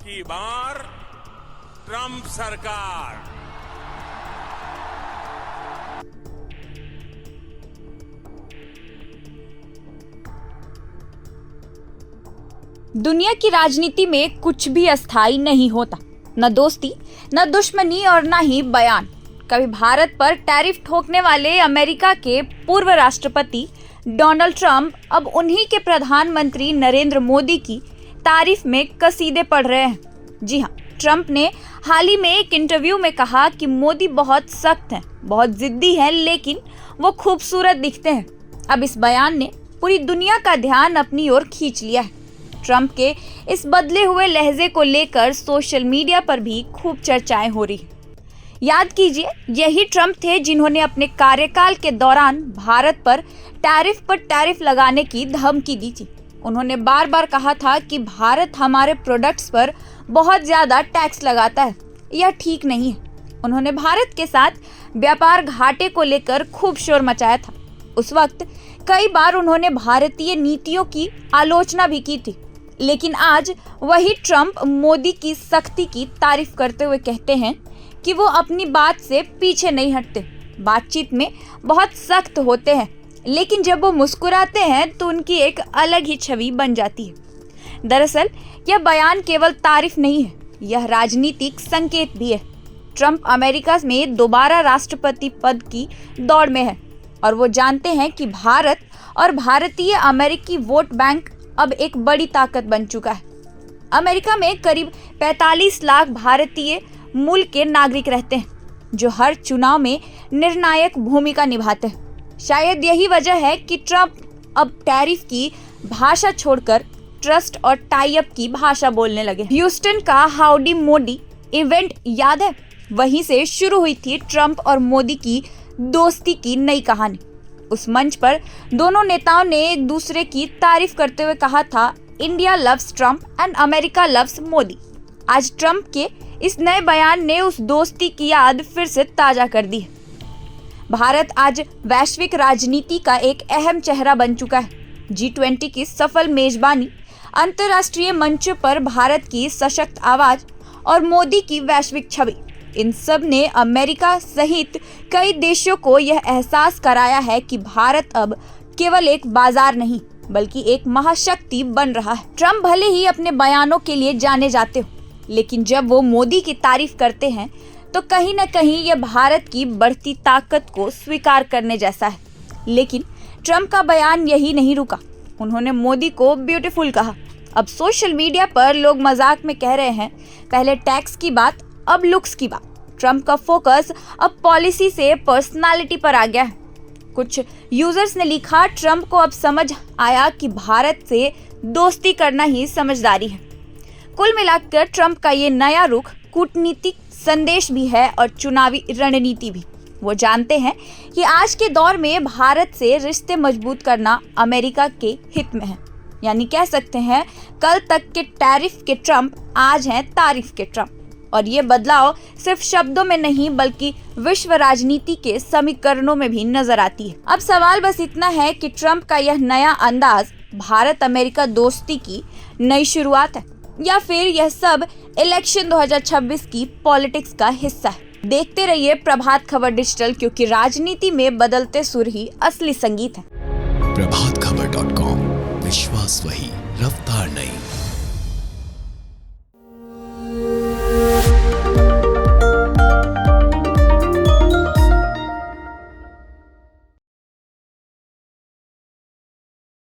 की बार ट्रंप सरकार। दुनिया की राजनीति में कुछ भी अस्थायी नहीं होता, न दोस्ती, न दुश्मनी और न ही बयान। कभी भारत पर टैरिफ ठोकने वाले अमेरिका के पूर्व राष्ट्रपति डोनाल्ड ट्रंप अब उन्हीं के प्रधानमंत्री नरेंद्र मोदी की तारीफ में कसीदे पढ़ रहे हैं। जी हाँ, ट्रंप ने हाल ही में एक इंटरव्यू में कहा कि मोदी बहुत सख्त हैं, बहुत जिद्दी हैं, लेकिन वो खूबसूरत दिखते हैं। अब इस बयान ने पूरी दुनिया का ध्यान अपनी ओर खींच लिया है। ट्रंप के इस बदले हुए लहजे को लेकर सोशल मीडिया पर भी खूब चर्चाएं हो रही हैं। याद कीजिए, यही ट्रंप थे जिन्होंने अपने कार्यकाल के दौरान भारत पर टैरिफ लगाने की धमकी दी थी। उन्होंने बार बार कहा था कि भारत हमारे प्रोडक्ट्स पर बहुत ज्यादा टैक्स लगाता है, यह ठीक नहीं है। उन्होंने भारत के साथ व्यापार घाटे को लेकर खूब शोर मचाया था। उस वक्त कई बार उन्होंने भारतीय नीतियों की आलोचना भी की थी, लेकिन आज वही ट्रंप मोदी की सख्ती की तारीफ करते हुए कहते हैं कि वो अपनी बात से पीछे नहीं हटते, बातचीत में बहुत सख्त होते हैं, लेकिन जब वो मुस्कुराते हैं तो उनकी एक अलग ही छवि बन जाती है। दरअसल यह बयान केवल तारीफ नहीं है, यह राजनीतिक संकेत भी है। ट्रंप अमेरिका में दोबारा राष्ट्रपति पद की दौड़ में है और वो जानते हैं कि भारत और भारतीय अमेरिकी वोट बैंक अब एक बड़ी ताकत बन चुका है। अमेरिका में करीब 45 लाख भारतीय मूल के नागरिक रहते हैं, जो हर चुनाव में निर्णायक भूमिका निभाते हैं। शायद यही वजह है कि ट्रंप अब टैरिफ की भाषा छोड़कर ट्रस्ट और टाई अप की भाषा बोलने लगे। ह्यूस्टन का हाउडी मोदी इवेंट याद है? वहीं से शुरू हुई थी ट्रंप और मोदी की दोस्ती की नई कहानी। उस मंच पर दोनों नेताओं ने एक दूसरे की तारीफ करते हुए कहा था, India loves Trump and America loves Modi. आज ट्रंप के इस नए बयान ने उस दोस्ती की याद फिर से ताजा कर दी है। भारत आज वैश्विक राजनीति का एक अहम चेहरा बन चुका है। G20 की सफल मेजबानी, अंतर्राष्ट्रीय मंचों पर भारत की सशक्त आवाज और मोदी की वैश्विक छवि, इन सब ने अमेरिका सहित कई देशों को यह एहसास कराया है कि भारत अब केवल एक बाजार नहीं बल्कि एक महाशक्ति बन रहा है। ट्रंप भले ही अपने बयानों के लिए जाने जाते हो, लेकिन जब वो मोदी की तारीफ करते हैं तो कहीं न कहीं यह भारत की बढ़ती ताकत को स्वीकार करने जैसा है। लेकिन ट्रंप का बयान यही नहीं रुका। उन्होंने मोदी को ब्यूटीफुल कहा। अब सोशल मीडिया पर लोग मजाक में कह रहे हैं, पहले टैक्स की बात, अब लुक्स की बात। ट्रंप का फोकस अब पॉलिसी से पर्सनालिटी पर आ गया है। कुछ यूजर्स ने लिखा, ट्रंप को अब समझ आया कि भारत से दोस्ती करना ही समझदारी है। कुल मिलाकर ट्रंप का ये नया रुख कूटनीतिक संदेश भी है और चुनावी रणनीति भी। वो जानते हैं कि आज के दौर में भारत से रिश्ते मजबूत करना अमेरिका के हित में है। यानी कह सकते हैं, कल तक के टैरिफ के ट्रंप आज हैं तारीफ के ट्रंप। और ये बदलाव सिर्फ शब्दों में नहीं बल्कि विश्व राजनीति के समीकरणों में भी नजर आती है। अब सवाल बस इतना है कि ट्रंप का यह नया अंदाज भारत अमेरिका दोस्ती की नई शुरुआत है या फिर यह सब इलेक्शन 2026 की पॉलिटिक्स का हिस्सा है। देखते रहिए प्रभात खबर डिजिटल, क्योंकि राजनीति में बदलते सुर ही असली संगीत है। प्रभातखबर.com, विश्वास वही, रफ्तार नहीं।